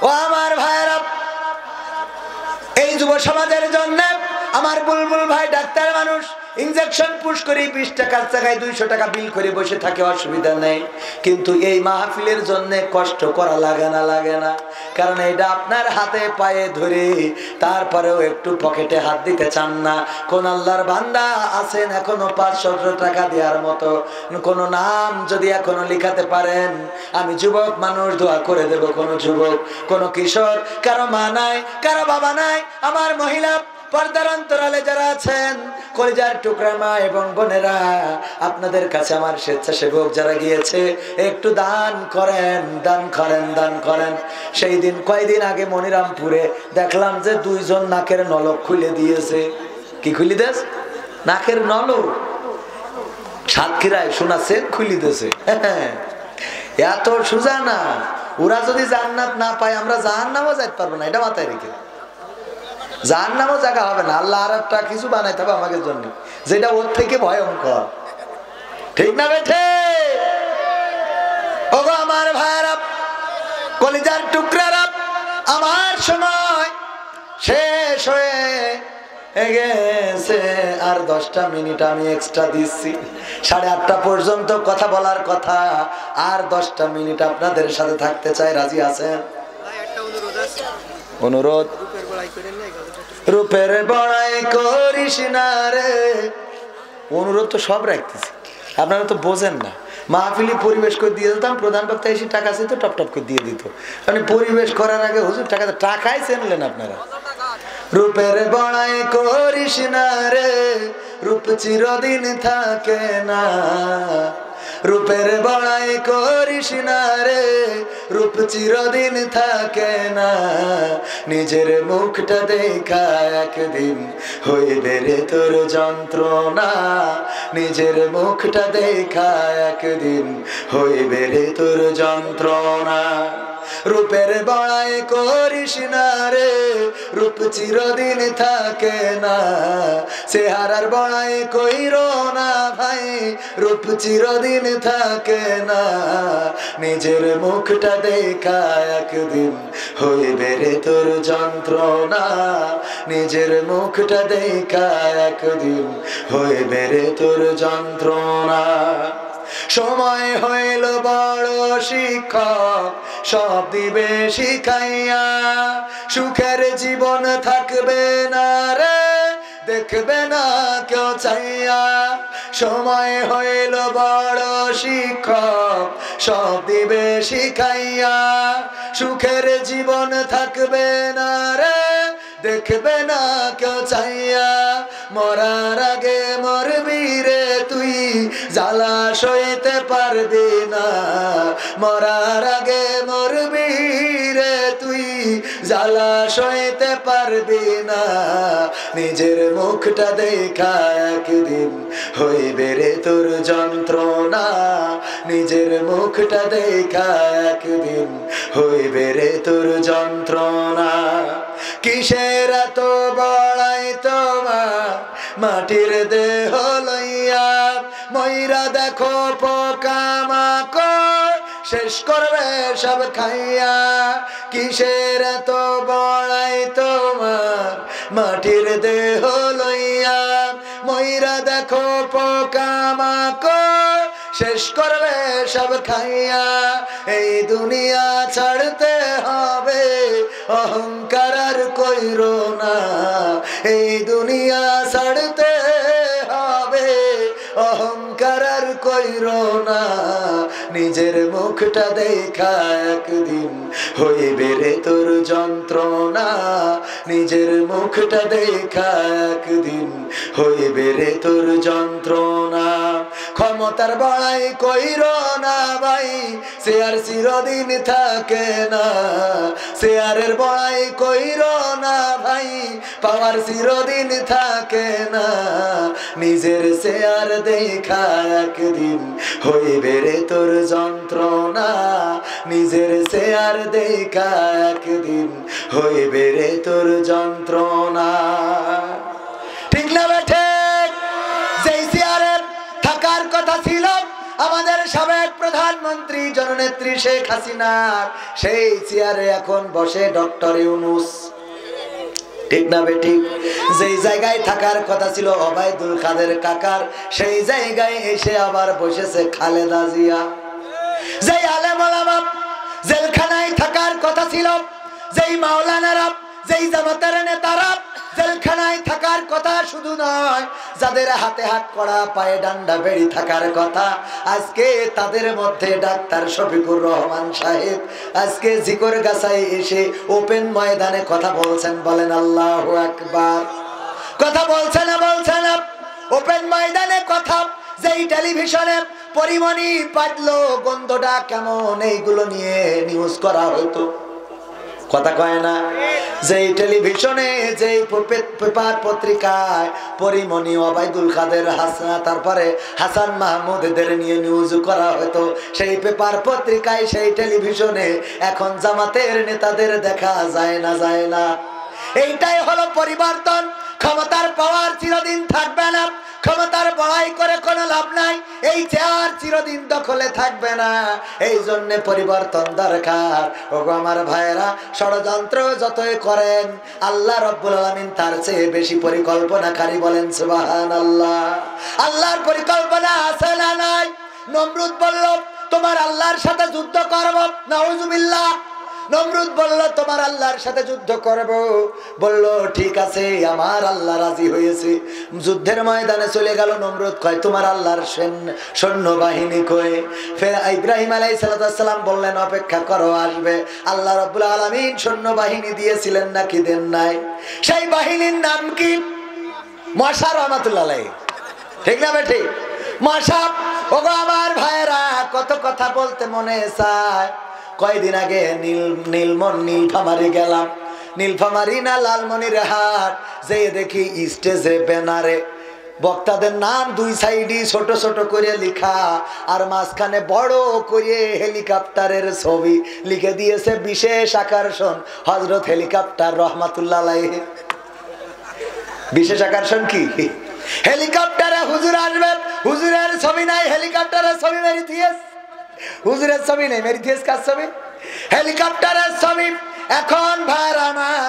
ও আমার ভাইরা, এই যুব সমাজের জন্য আমার বুলবুল ভাই ডাক্তার মানুষ, ইনজেকশন পুশ করে 20 টাকার জায়গায় 200 টাকা বিল করে বসে থাকে, অসুবিধা নেই। কিন্তু এই মাহফিলের জন্য কষ্ট করা লাগে না, কারণ এটা আপনার হাতে পায়ে ধরে তারপরেও একটু পকেটে হাত দিতে চান না। কোন আল্লাহর বান্দা আছেন এখনো 500 টাকা দেওয়ার মতো? কোন নাম যদি এখনো লিখাতে পারেন, আমি যুবক মানুষ দোয়া করে দেব। কোন যুবক, কোন কিশোর, কারো মা নাই, কারো বাবা নাই, আমার মহিলা পর্দার অন্তরালে যারা আছেন, কলিজার টুকরা মা এবং বোনেরা, আপনাদের কাছে আমার স্বেচ্ছাসেবক যারা গিয়েছে, একটু দান করেন, দান করেন, দান করেন। সেই দিন কয়দিন আগে মনিরামপুরে দেখলাম যে 2 জন নাকের নলক খুলে দিয়েছে। কি খুলে দেশ? নাকের নলক। সাতক্ষীরায় শোনাচ্ছেন খুলে দিয়েছে। এত সোজা না। ওরা যদি জান্নাত না পায়, আমরা জাহান্নামও যাইতে পারবো না, এটা মাথায় রেখে। জাহান্নামও জায়গা হবে না, আল্লাহ আর একটা কিছু বানাইতে হবে আমাদের জন্য, যেটা ওর থেকে ভয়ঙ্কর। ঠিক না বেঠে? ওগো আমার ভাইরা, কলিজার টুকরারা, আমার সময় শেষ হয়ে গেছে। আর 10টা মিনিট আমি এক্সট্রা দিচ্ছি। 8:30 পর্যন্ত কথা বলার কথা, আর 10টা মিনিট আপনাদের সাথে থাকতে চাই। রাজি আছেন? অনুরোধ, রূপের বড়াই করিস না রে। অনুরোধ তো সব রাখতেছি, আপনারা তো বোঝেন না। মাহফিলি পরিবেশ করে দিয়ে দিতাম, প্রধান বক্তা এসে টাকা চেয়ে টপ টপ করে দিয়ে দিত। মানে পরিবেশ করার আগে হুজুর টাকাই চেনলেন আপনারা। রূপের বড়াই করিস না রে, রূপ চিরদিন থাকে না। রূপের বড়াই করিস না রে, রূপ চিরদিন থাকে না। নিজের মুখটা দেখা একদিন হইবে রে তোর যন্ত্রণা। নিজের মুখটা দেখা একদিন হইবে রে তোর যন্ত্রণা। রূপের বড়াই করিস না রে, রূপ চিরদিন থাকে না। চেহারার বড়াই কইরো না ভাই, রূপ চিরদিন থাকে না। নিজের মুখটা দেখা একদিন হইবে রে তোর যন্ত্রণা। নিজের মুখটা দেখা একদিন হইবে রে তোর যন্ত্রণা। সময় হইল বড় শিক্ষক, সব দিবে শিখাইয়া। সুখের জীবন থাকবে না রে, দেখবে না কেউ চাইয়া। সময় হইল বড় শিক্ষক, সব দিবে শিখাইয়া। সুখের জীবন থাকবে না রে, দেখবে না কেউ চাইয়া। মরার আগে মরবি রে তুই, জ্বালা সইতে পারবি না। মরার আগে মরবি রে তুই, জ্বালা সইতে পারবি না। নিজের মুখটা দেখা একদিন হইবে রে তোর যন্ত্রণা। নিজের মুখটা দেখা একদিন হইবে রে তোর যন্ত্রণা। কিসের এত বড়াই তোমার, মাটির দেহ লইয়া। ময়রা দেখো পোকামাকড়, শেষ করবে সব খাইয়া। কিসের এত বড়াই তোমার, মাটির দেহ লইয়া। ময়রা দেখো পোকামাকড়, শেষ করবে সব খাইয়া। এই দুনিয়া ছাড়তে হবে, অহংকার আর কইরো না। এই দুনিয়া ছাড়তে হবে, অহংকার আর কইরো না। নিজের মুখটা দেখা একদিন হইবে রে তোর যন্ত্রণা। নিজের মুখটা দেখা একদিন হইবে রে তোর যন্ত্রণা। ক্ষমতার বড়াই কইরো না ভাই, সে আর চিরদিন থাকে না। শেয়ারের বড়াই কইরো না ভাই, পাওয়ার চিরদিন থাকে না। নিজের শেয়ার দেখা একদিন হইবে রে তোর যন্ত্রণা। নিজের শেয়ার দেখা একদিন হইবে রে তোর যন্ত্রণা। ঠিক না বেঠে? যেই শেয়ারে থাকার কথা ছিল, আমাদের সাবেক প্রধানমন্ত্রী জননেত্রী শেখ হাসিনার সেই চেয়ারে এখন বসে ডক্টর ইউনূস। ঠিক না বেঠিক? যেই জায়গায় থাকার কথা ছিল ওবায়দুল কাদের কাকার, সেই জায়গায় এসে আবার বসেছে খালেদা জিয়া। যেই আলেম ওলামা জেলখানায় থাকার কথা ছিল, যেই মাওলানারা, যেই জামাতের নেতারা জেলখানায় থাকার কথা শুধু নয়, যাদের হাতে হাত করা পায়ে ডান্ডা বেড়ি থাকার কথা, আজকে তাদের মধ্যে ডাক্তার শফিকুর রহমান সাহেব আজকে জিকরগাছায় এসে ওপেন ময়দানে কথা বলছেন। বলেন আল্লাহু আকবার। কথা বলছে না? বলছে না? ওপেন ময়দানে কথা। যেই টেলিভিশনে পরিমণি পাতলো গন্ধটা কেমন, এইগুলো নিয়ে নিউজ করা হতো, কথা কয় না? যেই টেলিভিশনে, যেই পেপার পত্রিকায় পরিমণি, ওবায়দুল কাদের, হাসান, তারপরে হাসান মাহমুদদের নিয়ে নিউজ করা হতো, সেই পেপার পত্রিকায়, সেই টেলিভিশনে এখন জামাতের নেতাদের দেখা যায় না, যায় না। এইটাই হলো পরিবর্তন। ক্ষমতার পাওয়ার চিরদিন থাকবে না, ক্ষমতার বড়াই করে কোনো লাভ নাই, এই চেয়ার চিরদিন দখলে থাকবে না। এই জন্য পরিবর্তন দরকার। ওগো আমার ভাইয়েরা, ষড়যন্ত্র যতই করেন আল্লাহ রাব্বুল আলামিন তার চেয়ে বেশি পরিকল্পনাকারী। বলেন সুবহানাল্লাহ। আল্লাহর পরিকল্পনা আছে না নাই? নমরুদ বলল তোমার আল্লাহর সাথে যুদ্ধ করব, নাউজুবিল্লাহ। নমরুদ বলল তোমার আল্লাহর সাথে যুদ্ধ করব। বলল ঠিক আছে, আমার আল্লাহ রাজি হয়েছে। যুদ্ধের ময়দানে চলে গেল। নমরুদ কয় তোমার আল্লাহর সৈন্যবাহিনী কই? ফের ইব্রাহিম আলাইহিস সালাম বললেন অপেক্ষা করো, আসবে। আল্লাহ রাব্বুল আলামিন সৈন্যবাহিনী দিয়েছিলেন নাকি দেন নাই? সেই বাহিনীর নাম কি? মশা রহমাতুল্লাহ আলাইহি। ঠিক না বেঠি? মশা। ওগো আমার ভাইয়েরা, কত কথা বলতে মনে চায়। কয়দিন আগে নীলফামারী গেলাম। নীলফামারী না লালমনির হাট, যে দেখি স্টেজে ব্যানারে বক্তাদের নাম দুই সাইডে ছোট ছোট করে লেখা, আর মাঝখানে বড় করে হেলিকপ্টারের ছবি লিখে দিয়েছে, বিশেষ আকর্ষণ হযরত হেলিকপ্টার রহমাতুল্লাহ আলাইহি। বিশেষ আকর্ষণ কি? হেলিকপ্টারে হুজুর আসবে। হুজুরের ছবি নাই, হেলিকপ্টারের ছবি মেরে দিয়েছে। হুজুরের ছবি নেই, মেরে দিয়েছে কার ছবি? হেলিকপ্টারের ছবি। এখন ভাইরা আমার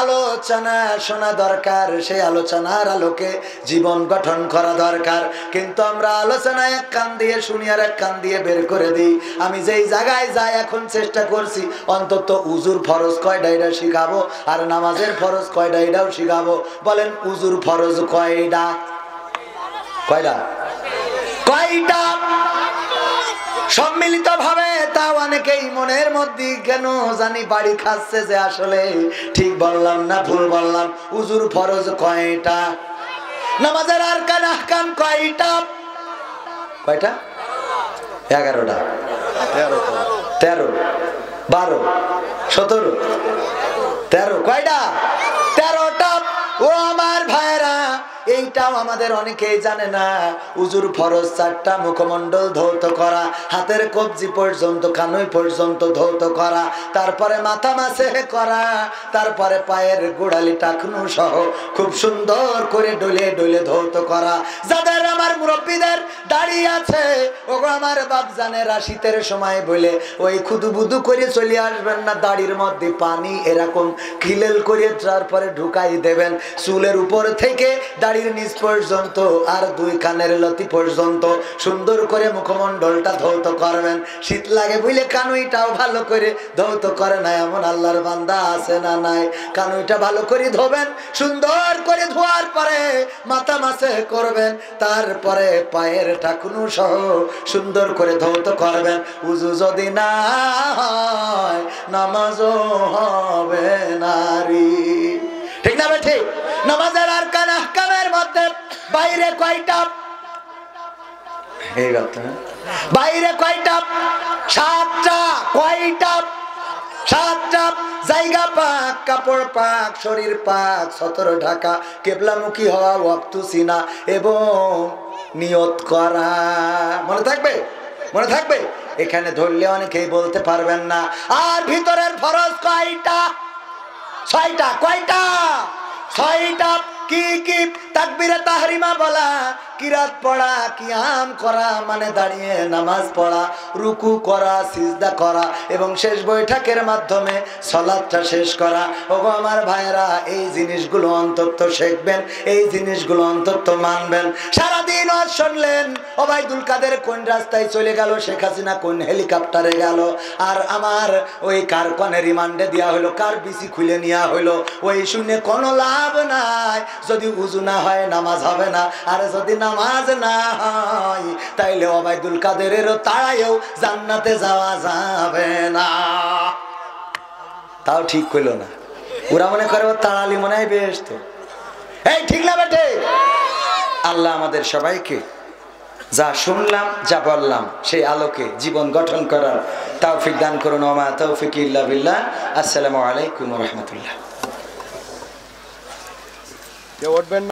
আলোচনা শোনা দরকার, সেই আলোচনার আলোকে জীবন গঠন করা দরকার। কিন্তু আমরা আলোচনা এক কান দিয়ে শুনি আর এক কান দিয়ে বের করে দিই। আমি যেই জায়গায় যাই এখন চেষ্টা করছি অন্তত উজুর ফরজ কয়টা এটা শিখাবো, আর নামাজের ফরজ কয়টা এটাও শিখাবো। বলেন উজুর ফরজ কয়টা? কয়টা? কয়টা? সম্মিলিত ভাবে। তা অনেকেই মনের মধ্যে কেন জানি বাড়ি খাচ্ছে যে আসলে ঠিক বললাম না ভুল বললাম। উজুর ফরজ কয়টা? নামাজের আরকান আহকাম কয়টা? কয়টা? 11টা, 13, 12, 17, 13। কয়টা? 13টা। ও আমার ভাইরা, এইটাও আমাদের অনেকেই জানে না। উজুর ফরজ 4টা, মুখমণ্ডল ধৌত করা, হাতের কবজি পর্যন্ত, কানুই পর্যন্ত ধৌত করা, তারপরে মাথা মাসে করা, তারপরে পায়ের গোড়ালি টাকনু সহ খুব সুন্দর করে ডলে ডলে ধৌত করা। যাদের আমার মুরব্বীদের দাড়ি আছে, ওগো আমার বাপ জানেরা, শীতের সময় বলে ওই খুদুবুদু করে চলে আসবেন না, দাড়ির মধ্যে পানি এরকম খিলেল করে তারপরে ঢুকাই দেবেন চুলের উপর থেকে দাড়ির নিচ পর্যন্ত আর 2 কানের লতি পর্যন্ত সুন্দর করে মুখমণ্ডলটা ধৌত করবেন। শীত লাগে বুঝলে কানুইটাও ভালো করে ধৌত করে না এমন আল্লাহর বান্দা আছে না নাই? কানুইটা ভালো করে ধোবেন, সুন্দর করে ধোয়ার পরে মাথা মাসে করবেন, তারপরে পায়ের টাকুনু সহ সুন্দর করে ধৌত করবেন। উজু যদি না হয় নামাজও হবে নারী। ঠিক না ভাই? ঠিক। নামাজের আরকান আহকামের মধ্যে বাইরে কয়টা? বাইরে কয়টা? 7টা। কয়টা? 7টা। জায়গা পাক, কাপড় পাক, শরীর পাক, সতর ঢাকা, কেবলামুখী হওয়া, ওয়াক্ত চিনা এবং নিয়ত করা। মনে থাকবে? মনে থাকবে? এখানে ধরলে অনেকেই বলতে পারবেন না। আর ভিতরের ফরজ কয়টা? 6টা। কয়টা? 6টা। কি কি? তাকবীরে তাহরিমা বলা, কিরাত পড়া, কিয়াম করা মানে দাঁড়িয়ে নামাজ পড়া, রুকু করা, সিজদা করা এবং শেষ বৈঠকের মাধ্যমে সালাতটা শেষ করা। ওগো আমার ভাইরা, এই জিনিসগুলো অন্তত শিখবেন, এই জিনিসগুলো অন্তত মানবেন। সারাদিন ওয়াজ শুনলেন, ওবায়দুল কাদের কোন রাস্তায় চলে গেল, শেখ হাসিনা কোন হেলিকপ্টারে গেল, আর আমার ওই কার কনে রিমান্ডে দেওয়া হলো, কার বিসি খুলে নেওয়া হলো, ওই শুনে কোনো লাভ নাই। যদি উজু না হয় নামাজ হবে না, আর যদি নামাজ না হয় তাইলে ওবায়দুল কাদেরেরও তাড়াইও জান্নাতে যাওয়া যাবে না। তাও ঠিক কইল না, ওরা মনে করে ও তাড়ালি মনে হয় বেশ। তো এই ঠিক না বেটে? আল্লাহ আমাদের সবাইকে যা শুনলাম, যা বললাম সেই আলোকে জীবন গঠন করার তৌফিক দান করুন। ওয়া মা তৌফিকি ইল্লা বিল্লাহ। আসসালামু আলাইকুম ওয়া রাহমাতুল্লাহ।